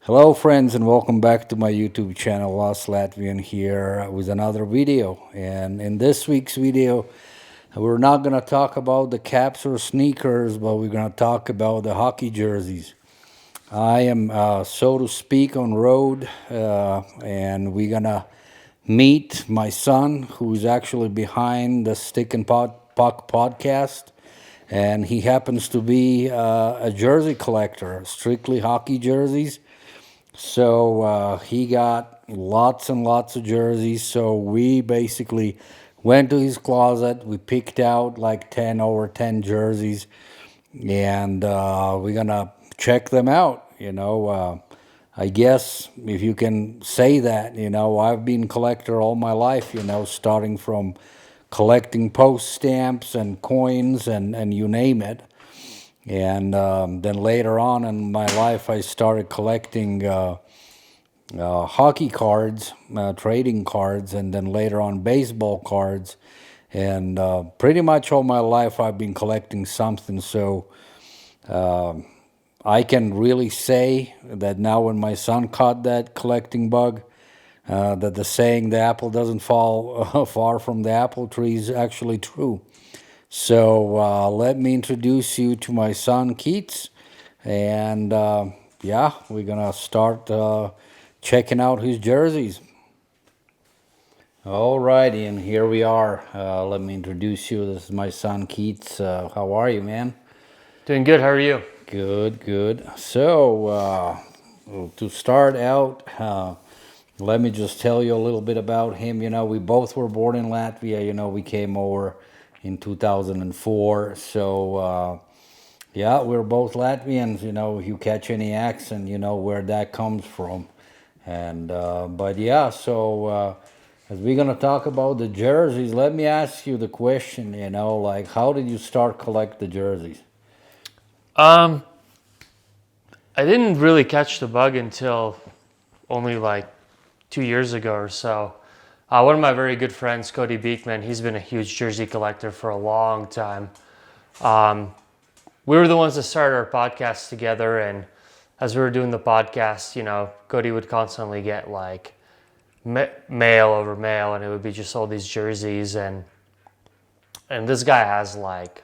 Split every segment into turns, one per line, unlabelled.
Hello friends and welcome back to my YouTube channel Lost Latvian here with another video. And in this week's video we're not going to talk about the caps or sneakers, but we're going to talk about the hockey jerseys. I am so to speak on road and we're going to meet my son who's actually behind the Stick and Puck podcast. And he happens to be a jersey collector, strictly hockey jerseys. So he got lots and lots of jerseys. So we basically went to his closet. We picked out like 10 jerseys, and we're gonna check them out. I guess if you can say that, I've been a collector all my life. Starting from collecting post stamps and coins and you name it. And then later on in my life, I started collecting hockey cards, trading cards, and then later on baseball cards. And pretty much all my life, I've been collecting something. So I can really say that now when my son caught that collecting bug, that the saying the apple doesn't fall far from the apple tree is actually true. So let me introduce you to my son Keats, and yeah, we're gonna start checking out his jerseys. Alrighty, and here we are. Let me introduce you. This is my son Keats. How are you, man?
Doing good. How are you?
Good, good. So to start out, let me just tell you a little bit about him. We both were born in Latvia. We came over in 2004. So, yeah, we're both Latvians. If you catch any accent, you know where that comes from. And, but yeah, so as we're going to talk about the jerseys, let me ask you the question, like how did you start collect the jerseys?
I didn't really catch the bug until only like 2 years ago or so. One of my very good friends, Cody Beekman, he's been a huge jersey collector for a long time. We were the ones that started our podcast together, and as we were doing the podcast, Cody would constantly get like mail over mail, and it would be just all these jerseys, and this guy has like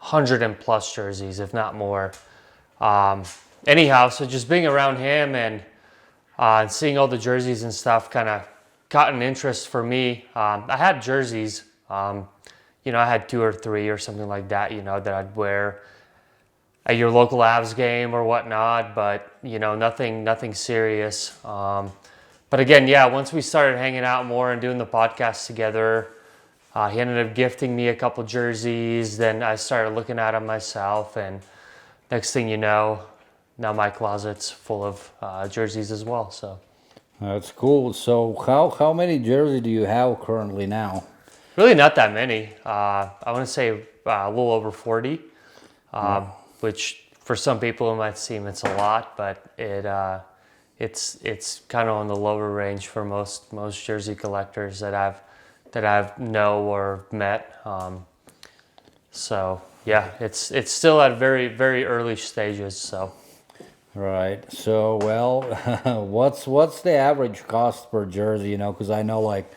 100 and plus jerseys, if not more. Anyhow, so just being around him and seeing all the jerseys and stuff kind of caught an interest for me. I had jerseys, I had 2 or 3 or something like that, that I'd wear at your local Avs game or whatnot, but, nothing serious. But again, yeah, once we started hanging out more and doing the podcast together, he ended up gifting me a couple jerseys. Then I started looking at them myself, and next thing you know, now my closet's full of jerseys as well. So
That's cool. So how many jerseys do you have currently now?
really not that many. I want to say a little over 40, which for some people it might seem it's a lot, but it's kind of on the lower range for most jersey collectors that I've know or met. So yeah, it's still at very, very early stages. So
Right. So, well, what's the average cost per jersey? Because I know, like,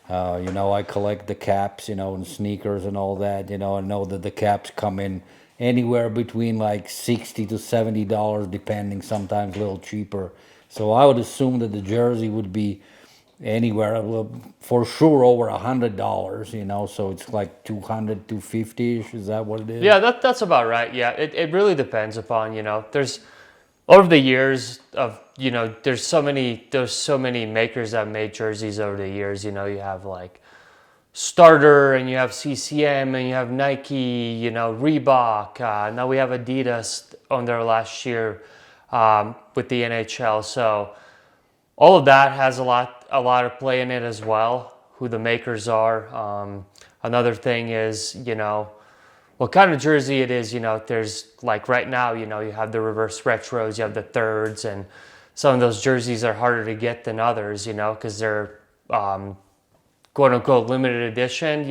I collect the caps, and sneakers and all that. I know that the caps come in anywhere between like $60 to $70, depending. Sometimes a little cheaper. So I would assume that the jersey would be anywhere for sure over $100. So it's like 200, 250ish. Is that what it is?
yeah, that's about right. Yeah, it really depends upon there's over the years of there's so many makers that made jerseys over the years. You have like Starter, and you have CCM, and you have Nike, Reebok. Now we have Adidas on their last year with the NHL. So all of that has a lot of play in it as well. Who the makers are. Another thing is what kind of jersey it is. There's like right now, you have the reverse retros, you have the thirds, and some of those jerseys are harder to get than others, because they're quote unquote limited edition.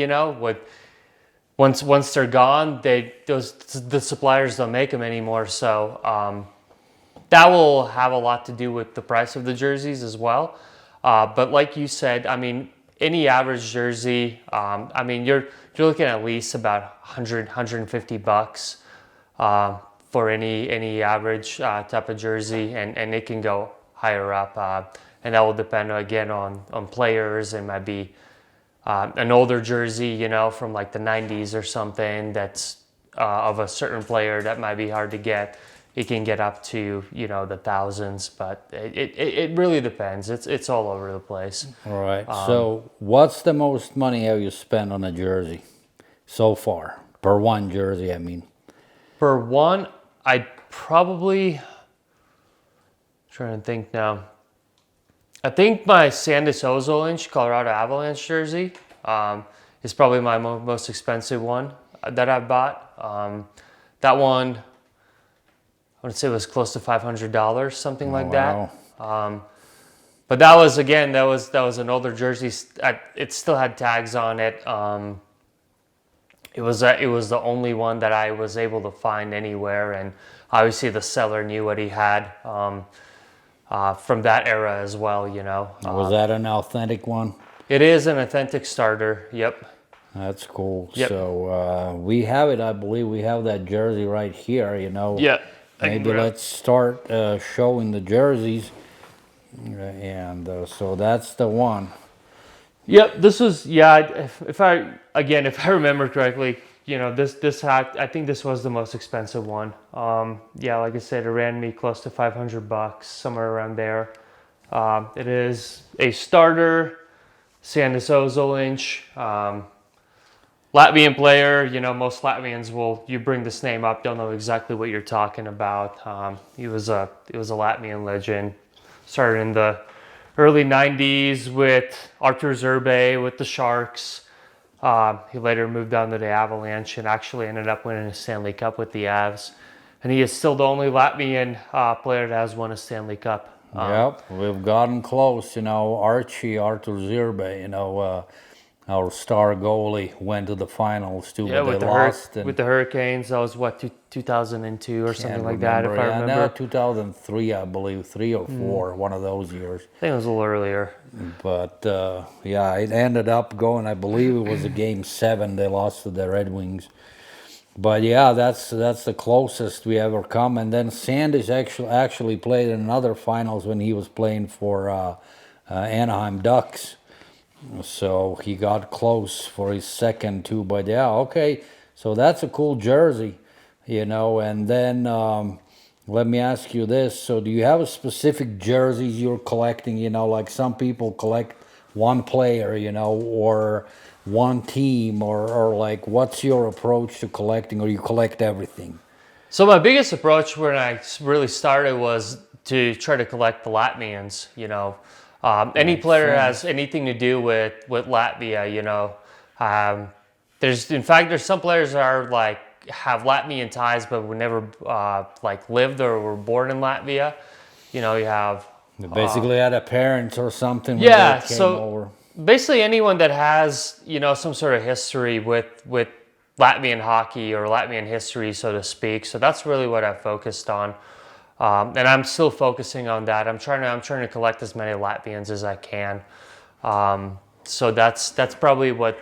Once they're gone, the suppliers don't make them anymore. So that will have a lot to do with the price of the jerseys as well. But like you said, I mean, any average jersey, I mean, you're looking at least about 100, 150 bucks for any average type of jersey, and it can go higher up. And that will depend again on players. It might be an older jersey, you know, from like the 90s or something that's of a certain player that might be hard to get. It can get up to, you know, the thousands, but it really depends. It's all over the place.
All right. So what's the most money have you spent on a jersey so far? Per one jersey, I mean.
For one, I'd probably, trying to think now. I think my Sandis Ozolinsh Colorado Avalanche jersey is probably my most expensive one that I've bought. That one, I would say, was close to $500, something like that. But that was, again, that was an older jersey. It still had tags on it. It was the only one that I was able to find anywhere, and obviously the seller knew what he had from that era as well. You know.
Was that an authentic one?
It is an authentic starter. Yep.
That's cool.
Yep.
So we have it. I believe we have that jersey right here. You know.
Yeah.
Maybe let's start showing the jerseys, and so that's the one.
Yep, this was, yeah. If I remember correctly, you know, this hat, I think this was the most expensive one. Yeah, like I said, it ran me close to $500, somewhere around there. It is a starter, Sandis Ozolinsh, Latvian player. You know, most Latvians you bring this name up, they'll know exactly what you're talking about. He was a Latvian legend. Started in the early 90s with Artur Zerbe with the Sharks. He later moved on to the Avalanche and actually ended up winning a Stanley Cup with the Avs. And he is still the only Latvian player that has won a Stanley Cup.
Yep, we've gotten close. You know, Artur Zerbe, you know, our star goalie, went to the finals too, but they lost.
With the Hurricanes, that was what, 2002 or something like that, if I remember.
No, 2003, I believe, 3 or 4, one of those years.
I think it was a little earlier.
But yeah, it ended up going, I believe it was a game 7. They lost to the Red Wings. But yeah, that's the closest we ever come. And then Sanders actually played in another finals when he was playing for Anaheim Ducks. So he got close for his second too. But yeah, okay. So that's a cool jersey, you know. And then let me ask you this. So do you have a specific jerseys you're collecting? You know, like some people collect one player, you know, or one team, or like what's your approach to collecting, or you collect everything?
So my biggest approach when I really started was to try to collect the Latvians, you know. Any player has anything to do with Latvia, you know. There's some players that are like have Latvian ties, but were never like lived or were born in Latvia. You know, you have
They basically had a parent or something. When
yeah.
they came
So
over.
basically, anyone that has, you know, some sort of history with Latvian hockey or Latvian history, so to speak. So that's really what I focused on. And I'm still focusing on that. I'm trying to collect as many Latvians as I can. So that's probably what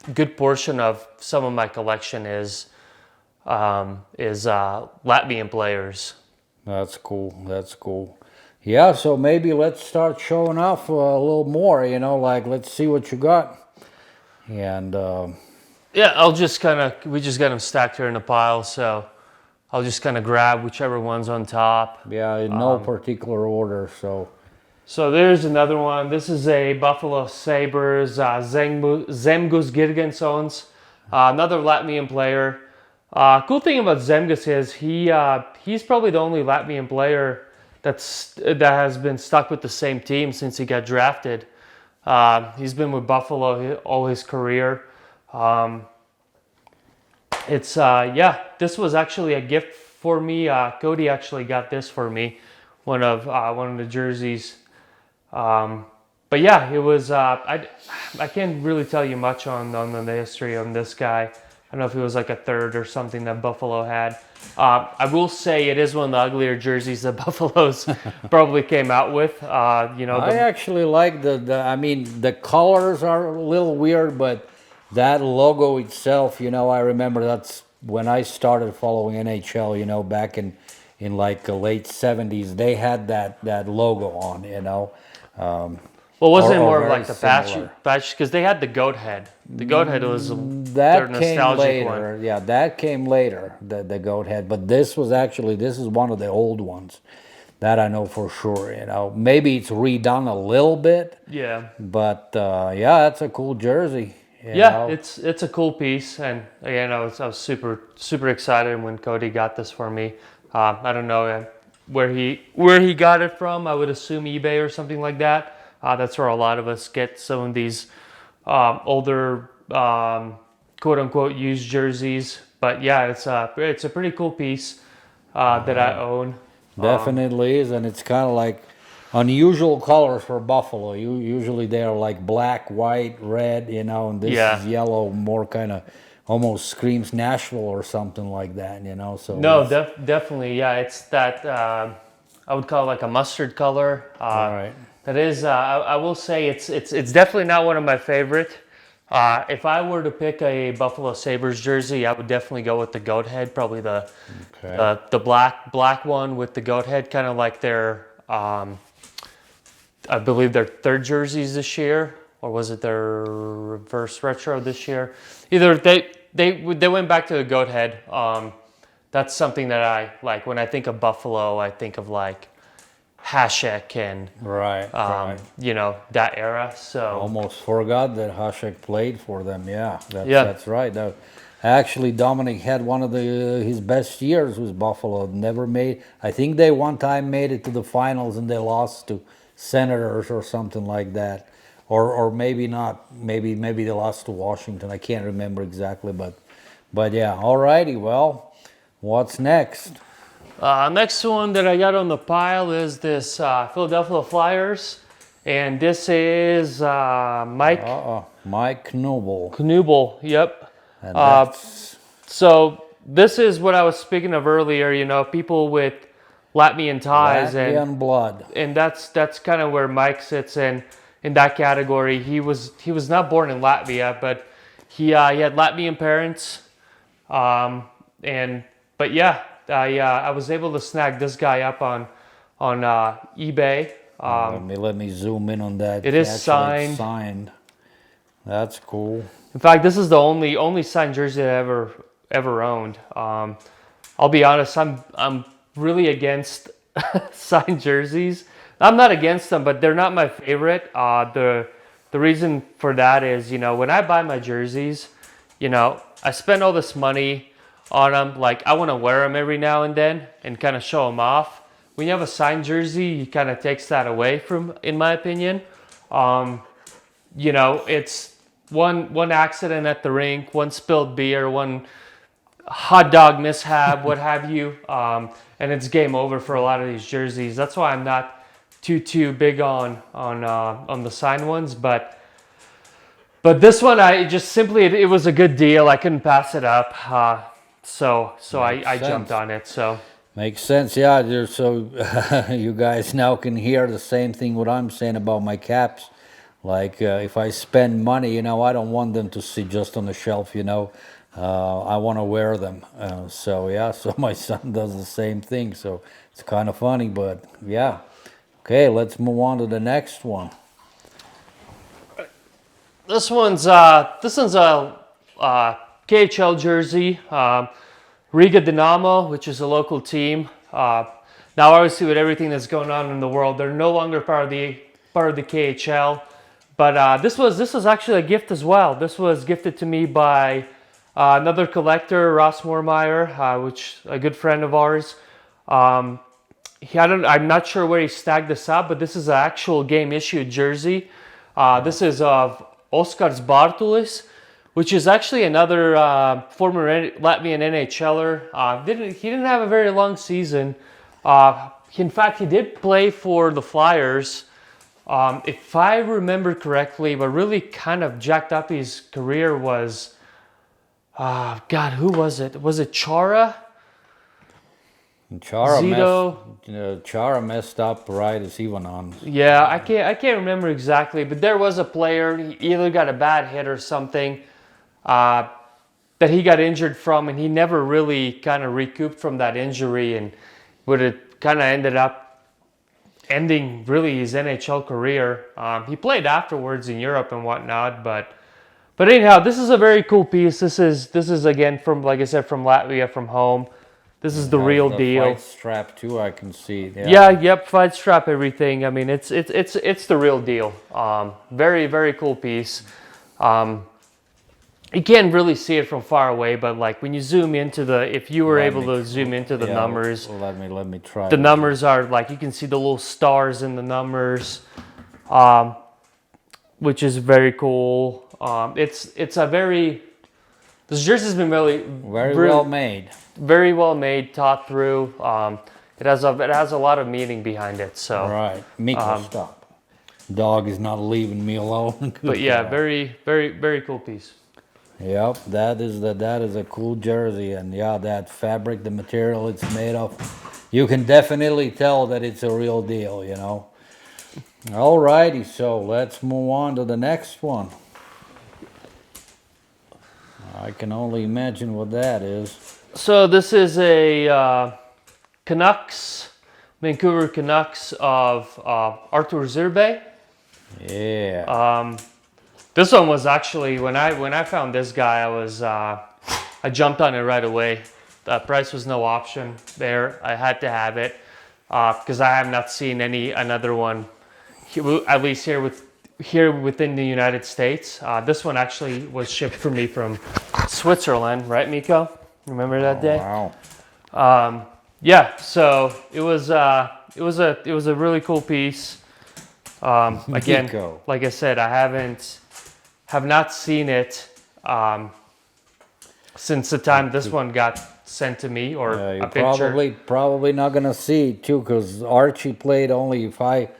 a good portion of some of my collection is Latvian players.
That's cool. That's cool. Yeah, so maybe let's start showing off a little more, you know, like let's see what you got. And
yeah, we just got them stacked here in a pile, so I'll just kind of grab whichever one's on top.
yeah, in no particular order, so.
So there's another one. This is a Buffalo Sabres Zemgus Girgensons, another Latvian player. Cool thing about Zemgus is he's probably the only Latvian player that has been stuck with the same team since he got drafted. He's been with Buffalo all his career. This was actually a gift for me. Cody actually got this for me, one of the jerseys. But yeah, it was. I can't really tell you much on the history of this guy. I don't know if it was like a third or something that Buffalo had. I will say it is one of the uglier jerseys that Buffalo's probably came out with. You know,
I actually like I mean, the colors are a little weird, but that logo itself, you know, I remember that's when I started following NHL, you know, back in like the late 70s, they had that logo on, you know.
well, wasn't it
or
more of
very
like the patch?
similar.
Because they had the goat head. The goat head was their
That came
nostalgic
later.
one.
Yeah, that came later, the goat head. But this is one of the old ones. That I know for sure, you know. Maybe it's redone a little bit,
Yeah.
but yeah, that's a cool jersey. You
Yeah,
know.
it's a cool piece, and again, I was super excited when Cody got this for me. I don't know where he got it from. I would assume eBay or something like that. That's where a lot of us get some of these older quote unquote used jerseys. But yeah, it's a pretty cool piece that I own.
Definitely is, and it's kind of like unusual colors for Buffalo. Usually they're like black, white, red, you know, and this
Yeah.
is yellow, more kind of almost screams Nashville or something like that, you know. So
No,
it's,
definitely, yeah. It's that I would call it like a mustard color.
all right.
That is, I will say it's definitely not one of my favorite. If I were to pick a Buffalo Sabres jersey, I would definitely go with the goat head, probably
Okay.
the black one with the goat head, kind of like their I believe their third jerseys this year, or was it their reverse retro this year? Either they went back to the goat head. That's something that I like when I think of Buffalo. I think of like Hasek and
Right, right.
you know, that era. So
Almost forgot that Hasek played for them. Yeah,
yeah,
that's right. Actually, Dominic had one of his best years with Buffalo. Never made. I think they one time made it to the finals and they lost to Senators or something like that, or maybe not. Maybe they lost to Washington. I can't remember exactly, but yeah. Alrighty. Well, what's next?
next one that I got on the pile is this Philadelphia Flyers, and this is Mike
Mike Knuble,
Knuble. Yep.
and that's
So this is what I was speaking of earlier. You know, people with Latvian ties,
Latvian blood.
and that's kind of where Mike sits in that category. He was not born in Latvia, but he had Latvian parents, and but yeah, I was able to snag this guy up on eBay.
Let me zoom in on that.
It is
Actually, it's
signed.
signed. That's cool.
In fact, this is the only signed jersey I ever owned. I'll be honest, I'm really against signed jerseys. I'm not against them, but they're not my favorite. The reason for that is, you know, when I buy my jerseys, you know, I spend all this money on them. Like, I want to wear them every now and then and kind of show them off. When you have a signed jersey, it kind of takes that away from, in my opinion. You know, it's one accident at the rink, one spilled beer, one hot dog mishap, what have you, and it's game over for a lot of these jerseys. That's why I'm not too big on the signed ones, but this one it was a good deal. I couldn't pass it up, so I jumped on it. So
Makes sense, yeah. So you guys now can hear the same thing what I'm saying about my caps. Like if I spend money, you know, I don't want them to sit just on the shelf, you know. I want to wear them. So yeah, so my son does the same thing. So it's kind of funny, but yeah. Okay, let's move on to the next one.
this one's a KHL jersey. Riga Dynamo, which is a local team. Now, obviously, with everything that's going on in the world, they're no longer part of the KHL. But this was actually a gift as well. This was gifted to me by another collector, Ross Moormeyer, which a good friend of ours. I'm not sure where he snagged this up, but this is an actual game issued jersey. This is of Oskars Bartolis, which is actually another former Latvian NHLer. He didn't have a very long season. In fact, he did play for the Flyers. If I remember correctly, what really kind of jacked up his career was God, who was it? Was it Chara?
And
Zito.
Chara messed up right as he went on.
Yeah, I can't remember exactly, but there was a player. He either got a bad hit or something that he got injured from, and he never really kind of recouped from that injury, and would have kind of ended up ending really his NHL career. He played afterwards in Europe and whatnot, but anyhow, this is a very cool piece. This is again from, like I said, from Latvia, from home. This is the real deal.
Fight strap too, I can see.
Yeah, yep, fight strap, everything. I mean, it's the real deal. Very, very cool piece. You can't really see it from far away, but like when you zoom into if you were able to zoom into the numbers,
let me try.
The numbers are like, you can see the little stars in the numbers, which is very cool. It's a very, this jersey's been really
well made.
Very well made, thought through. It has a lot of meaning behind it. So
all right, Miko, stop. Dog is not leaving me alone.
But yeah, very, very, very cool piece.
Yep, that is a cool jersey, and yeah, that fabric, the material it's made of, you can definitely tell that it's a real deal, you know. Alrighty, so let's move on to the next one. I can only imagine what that is.
So this is a Canucks, Vancouver Canucks of Artur Zerbe.
Yeah.
This one was actually, when I found this guy, I jumped on it right away. The price was no option there. I had to have it because I have not seen another one, at least here within the United States. This one actually was shipped for me from Switzerland, right, Miko? Remember that day?
Wow.
Yeah. So it was a really cool piece. Again,
Miko.
like I said, I have not seen it since the time this one got sent to me, or
You're
a picture.
probably not gonna see it too, because Archie played only, if I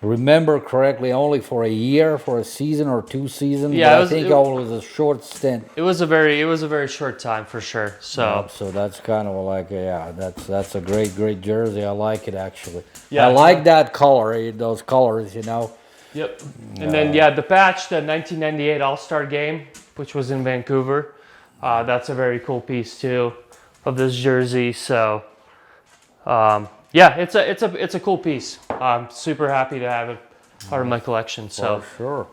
remember correctly, only for a year, for a season or 2 seasons.
Yeah,
but I think it was a short stint.
It was a very short time for sure. So
So that's kind of like, yeah, that's a great jersey. I like it actually.
Yeah.
I like that color, those colors, you know.
Yep. And then the patch, the 1998 All-Star game, which was in Vancouver. That's a very cool piece too of this jersey. So yeah, it's a cool piece. I'm super happy to have it part of my collection. So
For sure.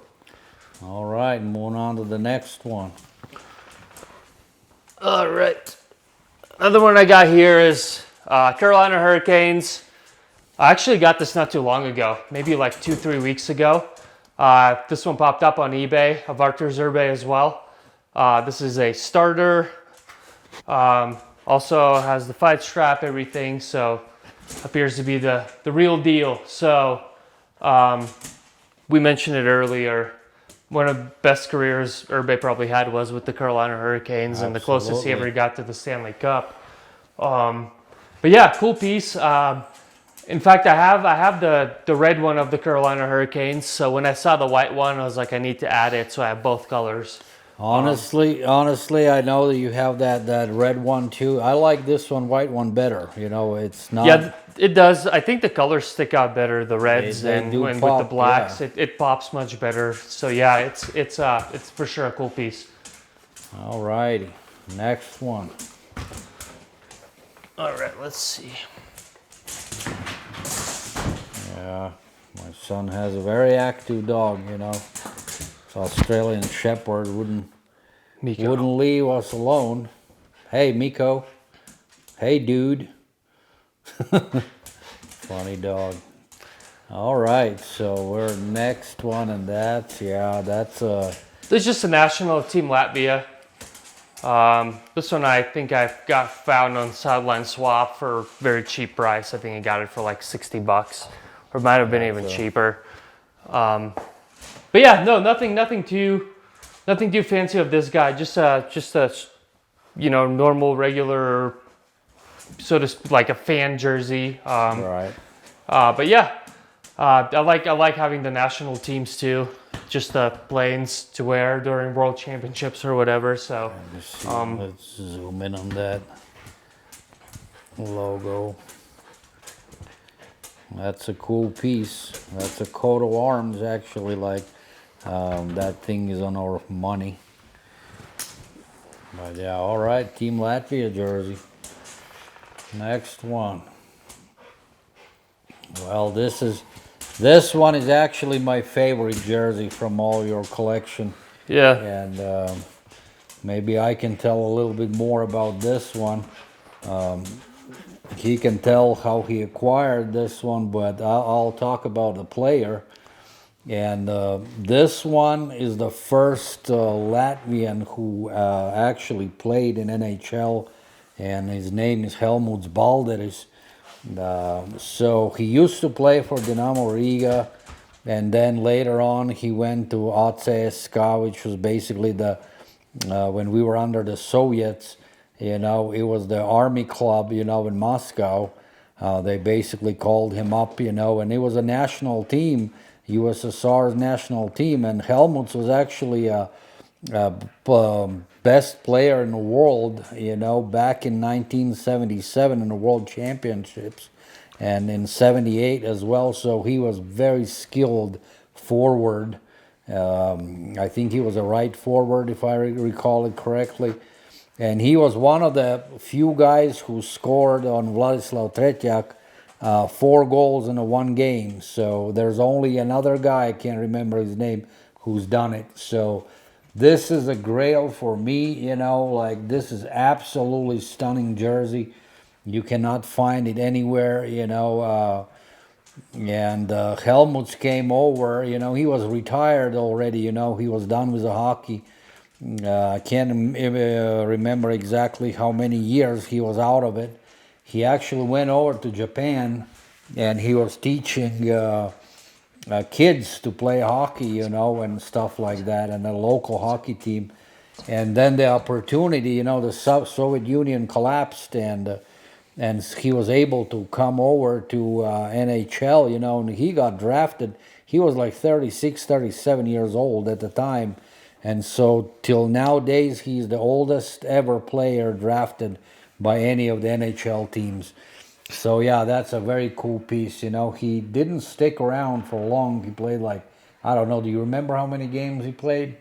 All right, moving on to the next one.
all right. Another one I got here is Carolina Hurricanes. I actually got this not too long ago, maybe like 2-3 weeks ago. This one popped up on eBay of Artur Zerbe as well. This is a starter. Also has the fight strap, everything. So appears to be the real deal. So we mentioned it earlier. One of the best careers Zerbe probably had was with the Carolina Hurricanes, and the closest he ever got to the Stanley Cup. But yeah, cool piece. In fact, I have the red one of the Carolina Hurricanes. So when I saw the white one, I was like, I need to add it. So I have both colors.
Honestly, I know that you have that red one too. I like this white one better. You know, it's not.
Yeah, it does. I think the colors stick out better, the reds,
They
and
do
with
pop,
the blacks,
yeah.
it pops much better. So yeah, it's for sure a cool piece.
All righty, next one.
All right, let's see.
Yeah, my son has a very active dog. You know, it's Australian Shepherd. Wouldn't leave us alone. Hey, Miko. Hey, dude. Funny dog. All right, so we're next one, and that's
This is just a national team Latvia. This one I think I got found on Sideline Swap for a very cheap price. I think I got it for like $60, or it might have been even cheaper. But yeah, no, nothing too fancy of this guy. Just a normal, regular, sort of like a fan jersey.
right.
But yeah, I like having the national teams too. just the planes to wear during World Championships or whatever. So,
Let's zoom in on that logo. That's a cool piece. That's a coat of arms, actually. Like that thing is on our money. But yeah, all right, Team Latvia jersey. Next one. Well, this one is actually my favorite jersey from all your collection,
yeah.
and maybe I can tell a little bit more about this one. He can tell how he acquired this one, but I'll talk about the player. And this one is the first Latvian who actually played in NHL, and his name is Helmuts Ball. So he used to play for Dinamo Riga, and then later on he went to ACSK, which was basically when we were under the Soviets. It was the army club, in Moscow. They basically called him up, and it was a national team, USSR's national team, and Helmuts was actually best player in the world, back in 1977 in the World Championships, and in 78 as well. So he was very skilled forward. I think he was a right forward, if I recall it correctly. And he was one of the few guys who scored on Vladislav Tretiak 4 goals in a 1 game. So there's only another guy, I can't remember his name, who's done it. So this is a grail for me, like this is absolutely stunning jersey. You cannot find it anywhere, and Helmuts came over, he was retired already, he was done with the hockey. I can't remember exactly how many years he was out of it. He actually went over to Japan, and he was teaching kids to play hockey, and stuff like that, and a local hockey team. And then the opportunity, the Soviet Union collapsed, and he was able to come over to NHL, and he got drafted. He was like 36, 37 years old at the time. And so till nowadays, he's the oldest ever player drafted by any of the NHL teams. So yeah, that's a very cool piece. He didn't stick around for long. He played like, I don't know, do you remember how many games he played?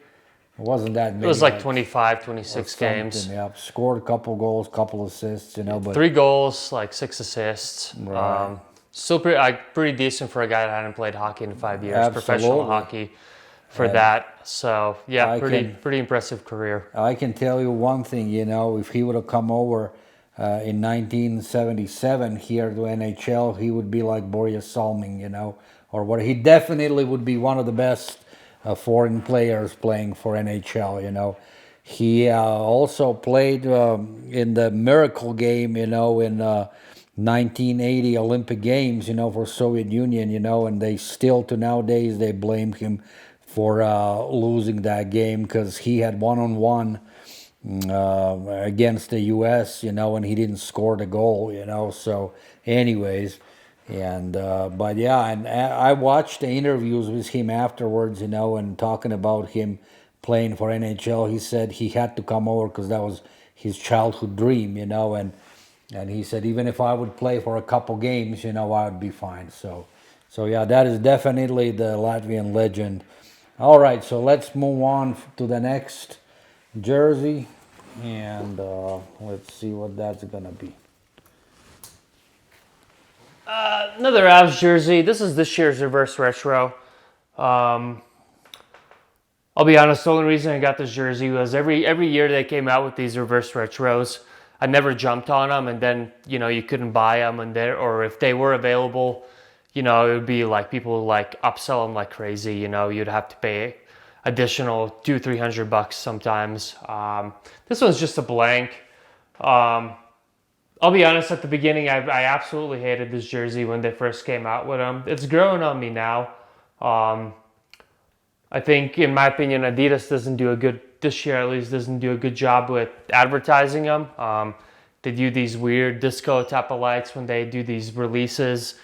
It wasn't that many.
It was like 25, 26 games.
Yeah, scored a couple goals, couple assists, but
3 goals, like 6 assists.
Right.
Still pretty decent for a guy that hadn't played hockey in 5 years,
Absolutely.
professional hockey for that. So yeah, pretty impressive career.
I can tell you one thing, if he would have come over in 1977 here to NHL, he would be like Boris Salming, or what. He definitely would be one of the best foreign players playing for NHL. He also played in the miracle game, in 1980 Olympic Games, for Soviet Union, and they still to nowadays they blame him for losing that game because he had one-on-one against the U.S., and he didn't score the goal, So, anyways, but yeah, and I watched the interviews with him afterwards, and talking about him playing for NHL. He said he had to come over because that was his childhood dream, and he said even if I would play for a couple games, I would be fine. So yeah, that is definitely the Latvian legend. All right, so let's move on to the next jersey, and let's see what that's gonna be.
Another Avs jersey. This is this year's reverse retro. I'll be honest, the only reason I got this jersey was every year they came out with these reverse retros, I never jumped on them, and then you couldn't buy them, or if they were available, it would be like people like upsell them like crazy. You'd have to pay additional $200-300 sometimes. This one's just a blank. I'll be honest, at the beginning, I absolutely hated this jersey when they first came out with them. It's growing on me now. I think, in my opinion, Adidas this year at least, doesn't do a good job with advertising them. They do these weird disco type of lights when they do these releases,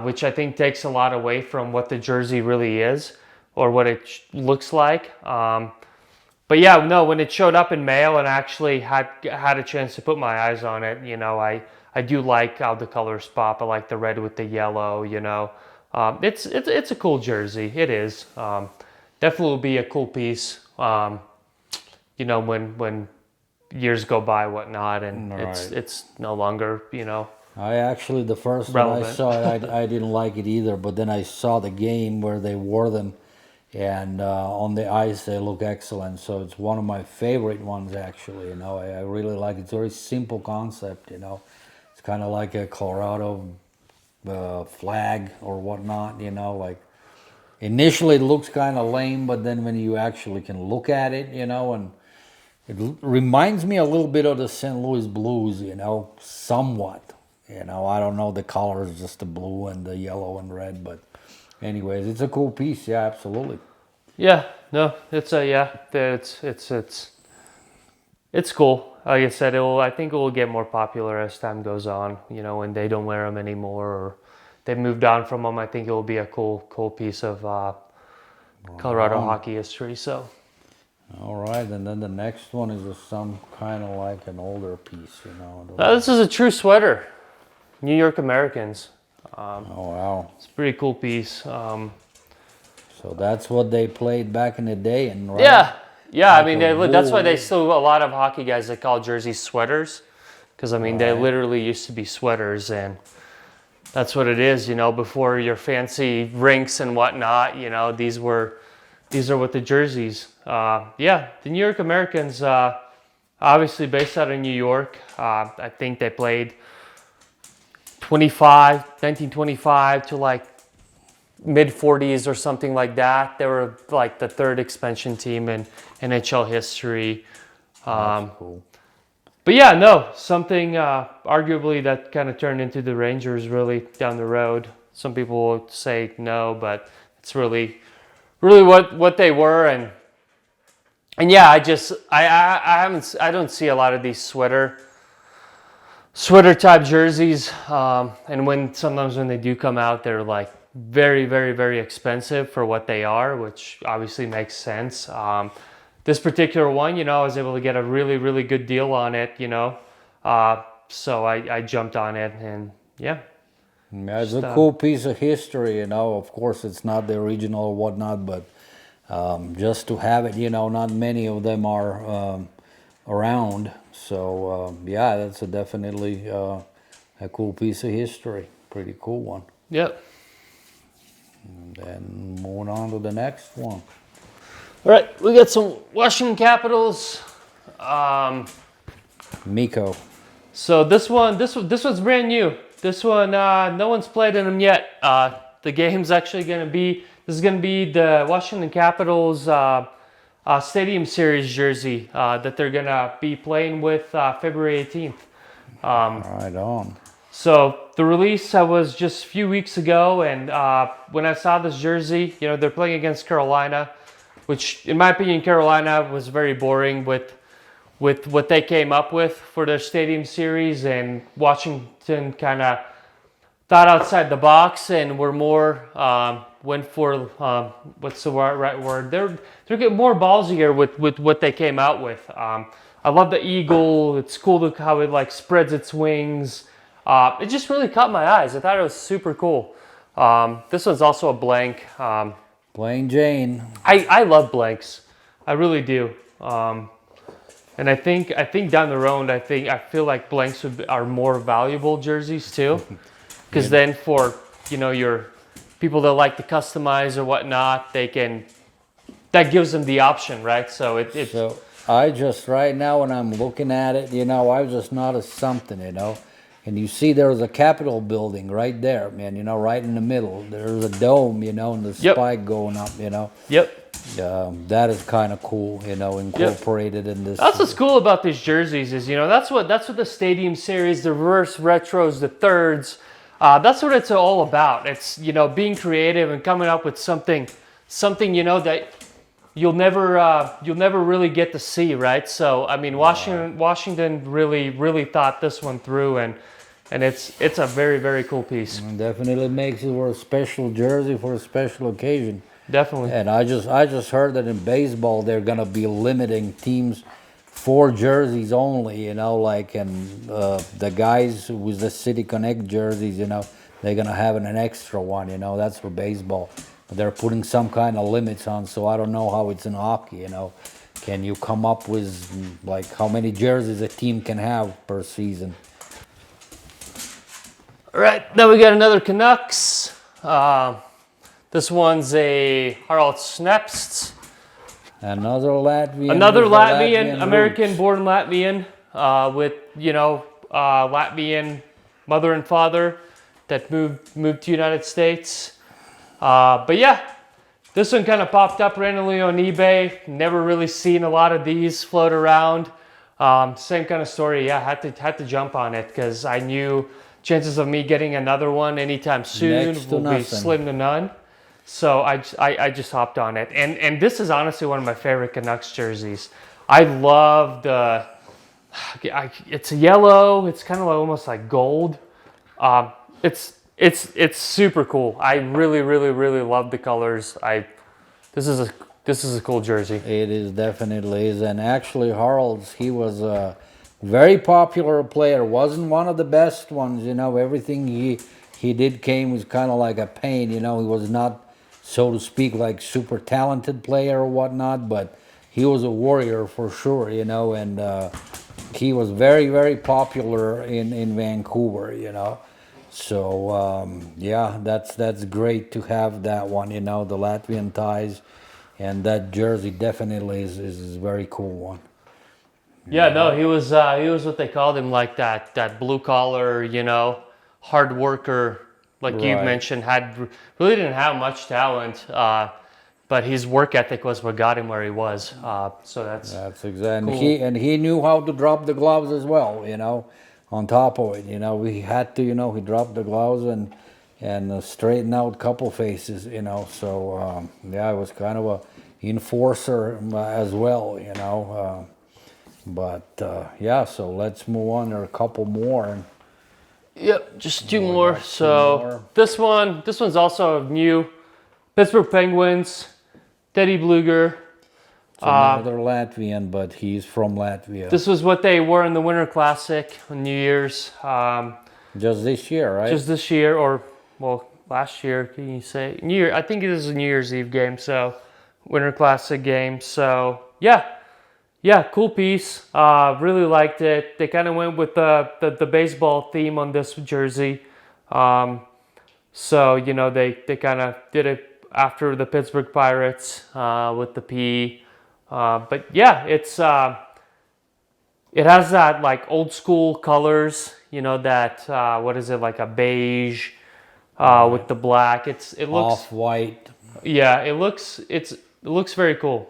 which I think takes a lot away from what the jersey really is. or what it looks like. But yeah, no, when it showed up in mail and I actually had a chance to put my eyes on it, you know, I do like how the colors pop. I like the red with the yellow, you know. It's a cool jersey. It is. Definitely will be a cool piece, you know, when years go by, whatnot, and it's no longer, you know.
I actually, the first one I
Relevant.
saw it, I didn't like it either. But then I saw the game where they wore them, and on the ice they look excellent. So it's one of my favorite ones, actually. You know, I really like it. It's a very simple concept. You know, it's kind of like a Colorado flag or whatnot. You know, like initially it looks kind of lame, but then when you actually can look at it, you know, and it reminds me a little bit of the St. Louis Blues. You know, somewhat. You know, I don't know the colors, just the blue and the yellow and red, but anyways, it's a cool piece. Yeah, absolutely.
Yeah, no, it's it's cool. Like I said, I think it will get more popular as time goes on. You know, when they don't wear them anymore or they moved on from them, I think it will be a cool piece of Colorado hockey history. So.
All right, and then the next one is just some kind of like an older piece, you know.
This is a true sweater. New York Americans.
Oh, wow.
It's a pretty cool piece.
So that's what they played back in the day, and right?
Yeah. I
Like
mean,
a
that's why
wool.
they still a lot of hockey guys they call jerseys sweaters, because I mean they literally used to be sweaters, and that's what it is. You know, before your fancy rinks and whatnot, you know, these are what the jerseys. Yeah, the New York Americans, obviously based out of New York. I think they played 1925 to like mid 40s or something like that. They were like the third expansion team in NHL history.
That's cool.
But yeah, no, something arguably that kind of turned into the Rangers really down the road. Some people will say no, but it's really what they were. And yeah, I don't see a lot of these sweater type jerseys, and sometimes when they do come out, they're like very, very, very expensive for what they are, which obviously makes sense. This particular one, you know, I was able to get a really, really good deal on it, you know, so I jumped on it, and yeah.
Yeah, it's a cool piece of history, you know. Of course, it's not the original or whatnot, but just to have it, you know, not many of them are around. So yeah, that's definitely a cool piece of history. Pretty cool one.
Yep.
And then moving on to the next one.
All right, we got some Washington Capitals.
Miko.
So this one's brand new. This one, no one's played in them yet. The game's actually this is gonna be the Washington Capitals Stadium Series jersey that they're gonna be playing with February 18th.
Right on.
So the release was just a few weeks ago, and when I saw this jersey, you know, they're playing against Carolina, which in my opinion, Carolina was very boring with what they came up with for their Stadium Series, and Washington kind of thought outside the box and were more went for what's the right word? They're getting more ballsier with what they came out with. I love the eagle. It's cool how it like spreads its wings. It just really caught my eyes. I thought it was super cool. This one's also a blank.
Plain Jane.
I love blanks. I really do. And I think down the road, I feel like blanks are more valuable jerseys too, because then for, you know, your people that like to customize or whatnot, that gives them the option, right? So
So I just right now when I'm looking at it, you know, I just noticed something, you know, and you see there's a Capitol building right there, man. You know, right in the middle. There's a dome, you know, and the spike going up, you know.
Yep.
That is kind of cool, you know, incorporated in this.
That's what's cool about these jerseys is, you know, that's what the Stadium Series, the reverse retros, the thirds, that's what it's all about. It's, you know, being creative and coming up with something, you know, that you'll never really get to see, right? So I mean, Washington really thought this one through, and it's a very, very cool piece.
Definitely makes it for a special jersey for a special occasion.
definitely.
And I just heard that in baseball they're gonna be limiting teams 4 jerseys only. Like, and the guys with the City Connect jerseys, they're gonna have an extra one. That's for baseball. They're putting some kind of limits on, so I don't know how it's in hockey. Can you come up with like how many jerseys a team can have per season?
All right, then we got another Canucks. This one's a Harald Snepst.
Another Latvian.
Another
with the
Latvian,
roots.
American-born Latvian, with Latvian mother and father that moved to United States. But yeah, this one kind of popped up randomly on eBay. Never really seen a lot of these float around. Same kind of story. Yeah, had to jump on it because I knew chances of me getting another one anytime soon will be slim to none. So I just hopped on it. And this is honestly one of my favorite Canucks jerseys. I love the, it's yellow. It's kind of almost like gold. It's super cool. I really, really, really love the colors. This is a cool jersey.
It is, definitely is. And actually Harald's, he was a very popular player. Wasn't one of the best ones. Everything he did came was kind of like a pain. He was not, so to speak, like super talented player or whatnot, but he was a warrior for sure. And he was very, very popular in Vancouver. So yeah, that's great to have that one. The Latvian ties, and that jersey definitely is a very cool one.
Yeah, no, he was what they called him, like that blue collar, hard worker, like you
Right.
mentioned, really didn't have much talent, but his work ethic was what got him where he was. So
That's exactly.
cool.
He knew how to drop the gloves as well. On top of it, we had to. He dropped the gloves and straighten out couple faces. So yeah, it was kind of a enforcer as well. But yeah, so let's move on. There are a couple more.
Yep, just two
We
more.
got two
So
more.
this one's also new. Pittsburgh Penguins, Teddy Bluger.
It's another Latvian, but he's from Latvia.
This was what they were in the Winter Classic on New Year's.
Just this year, right?
Just this year, or well, last year. Can you say New Year? I think it is a New Year's Eve game. So Winter Classic game. So yeah, cool piece. Really liked it. They kind of went with the baseball theme on this jersey. So they kind of did it after the Pittsburgh Pirates with the P. But yeah, it has that like old school colors. That what is it, like a beige with the black. It looks
Off-white.
yeah. It looks very cool.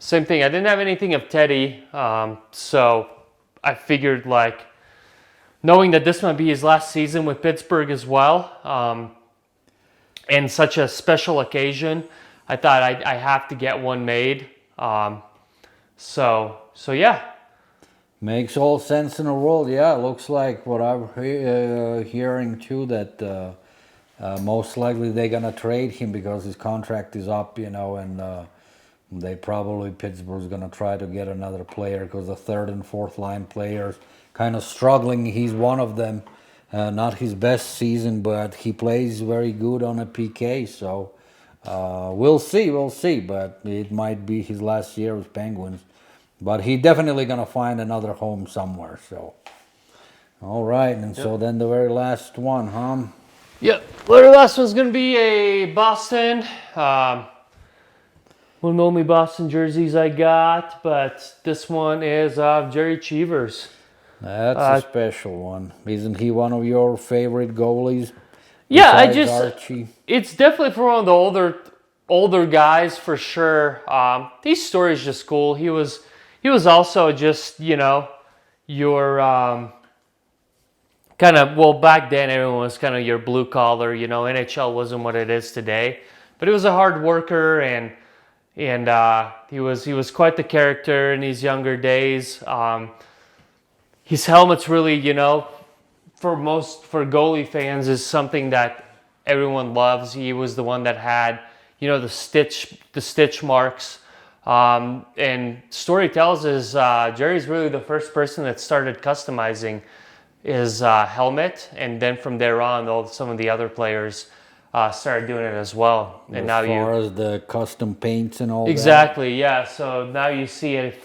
Same thing. I didn't have anything of Teddy, so I figured, like, knowing that this might be his last season with Pittsburgh as well, and such a special occasion, I thought I have to get one made. So yeah.
Makes all sense in the world. Yeah, it looks like what I'm hearing too, that most likely they're gonna trade him because his contract is up, and they probably, Pittsburgh's gonna try to get another player because the third and fourth line players kind of struggling. He's one of them. Not his best season, but he plays very good on a PK. So we'll see. But it might be his last year with Penguins. But he definitely gonna find another home somewhere. So all right, and so then the very last one, huh?
Yep. Well, the last one's gonna be a Boston. One of the only Boston jerseys I got, but this one is of Jerry Cheevers.
That's a special one. Isn't he one of your favorite goalies?
Yeah,
besides Archie?
it's definitely for one of the older guys for sure. These stories just cool. He was also just, your kind of, well, back then everyone was kind of your blue collar, NHL wasn't what it is today, but he was a hard worker and he was quite the character in his younger days. His helmet's really, for goalie fans, is something that everyone loves. He was the one that had, you know, the stitch marks. And story tells is Jerry's really the first person that started customizing his helmet, and then from there on, some of the other players started doing it as well. And now
as far as the custom paints and all
exactly, yeah. So now you see it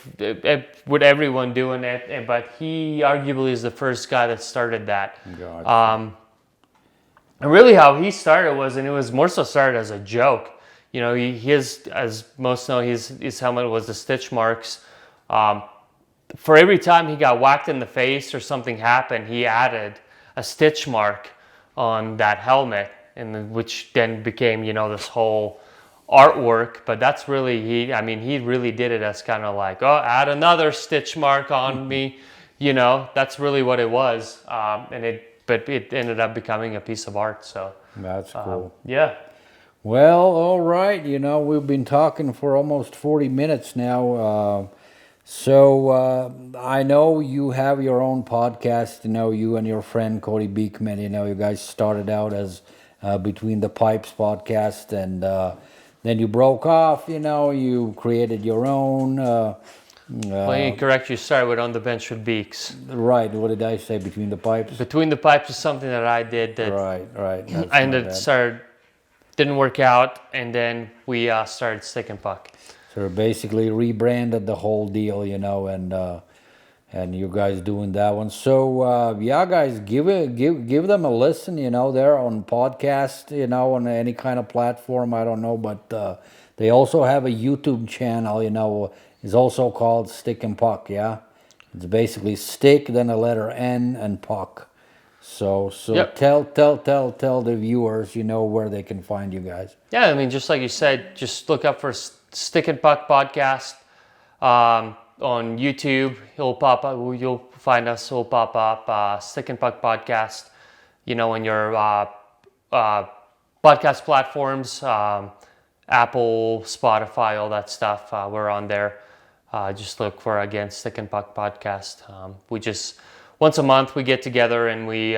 with everyone doing it, but he arguably is the first guy that started that.
Gotcha.
And really, how he started was, and it was more so started as a joke. You know, his, as most know, his helmet was the stitch marks. For every time he got whacked in the face or something happened, he added a stitch mark on that helmet, and which then became, you know, this whole artwork. But that's really, he really did it as kind of like, oh, add another stitch mark on me. You know, that's really what it was. But it ended up becoming a piece of art. So
That's cool.
yeah.
Well, all right. You know, we've been talking for almost 40 minutes now. I know you have your own podcast. You know, you and your friend Cody Beekman, you know, you guys started out as Between the Pipes podcast, and then you broke off. You know, you created your own.
Well, you correct. You started with On the Bench with Beaks.
Right. What did I say? Between the Pipes.
Between the Pipes is something that I did that
Right. That's
I
my
ended
bad.
started didn't work out, and then we started Stick and Puck.
So basically rebranded the whole deal, you know, and you guys doing that one. So yeah, guys, give them a listen. You know, they're on podcast, you know, on any kind of platform. I don't know, but they also have a YouTube channel. You know, it's also called Stick and Puck. Yeah, it's basically stick, then a letter N, and puck. So
Yep.
tell the viewers, you know, where they can find you guys.
Yeah, I mean, just like you said, just look up for Stick and Puck podcast on YouTube. It'll pop up. You'll find us. It'll pop up. Stick and Puck podcast. You know, on your podcast platforms, Apple, Spotify, all that stuff. We're on there. Just look for, again, Stick and Puck podcast. We just once a month we get together and we do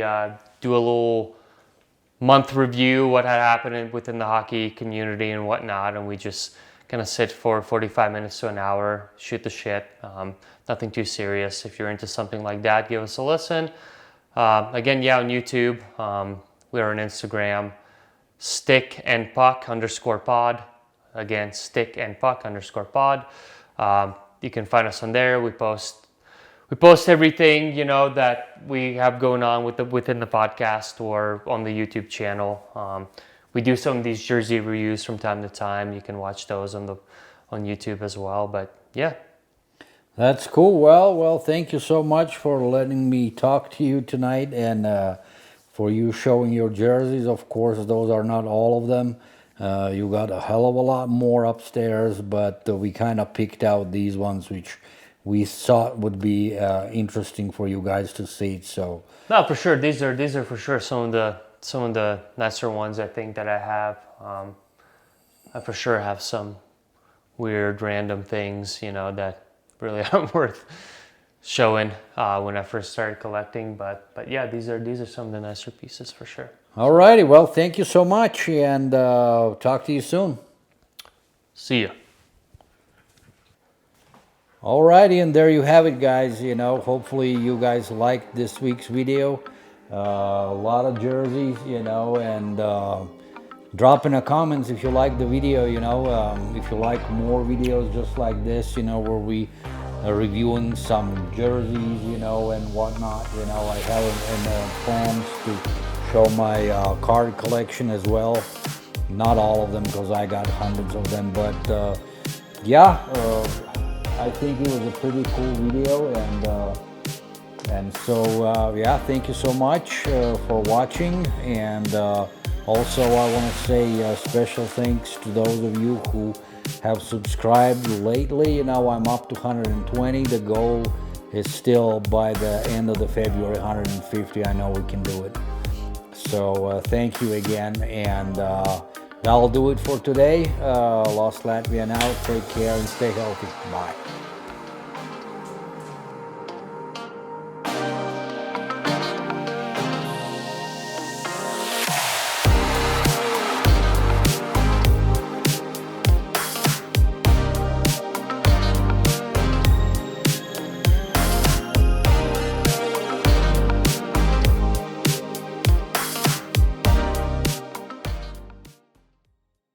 a little month review, what had happened within the hockey community and whatnot, and we just kind of sit for 45 minutes to an hour, shoot the shit. Nothing too serious. If you're into something like that, give us a listen. Again, yeah, on YouTube. We're on Instagram, Stick and Puck _pod. Again, Stick and Puck _pod. You can find us on there. We post everything, you know, that we have going on within the podcast or on the YouTube channel. We do some of these jersey reviews from time to time. You can watch those on YouTube as well. But yeah.
That's cool. Well, thank you so much for letting me talk to you tonight, and for you showing your jerseys. Of course, those are not all of them. You got a hell of a lot more upstairs, but we kind of picked out these ones which we thought would be interesting for you guys to see. So
no, for sure. These are for sure some of the nicer ones I think that I have. I for sure have some weird random things, you know, that really aren't worth showing when I first started collecting. But yeah, these are some of the nicer pieces for sure.
alrighty, well, thank you so much, and talk to you soon.
See ya.
Alrighty, and there you have it, guys. You know, hopefully you guys liked this week's video. A lot of jerseys, you know, and drop in the comments if you like the video, you know, if you like more videos just like this, you know, where we are reviewing some jerseys, you know, and whatnot. You know, I have in plans to show my card collection as well. Not all of them, because I got hundreds of them, but yeah, I think it was a pretty cool video, and so yeah, thank you so much for watching, and also I want to say special thanks to those of you who have subscribed lately. You know, I'm up to 120. The goal is still by the end of the February 150. I know we can do it. So thank you again, and that'll do it for today. Lost Latvian out. Take care and stay healthy. Bye.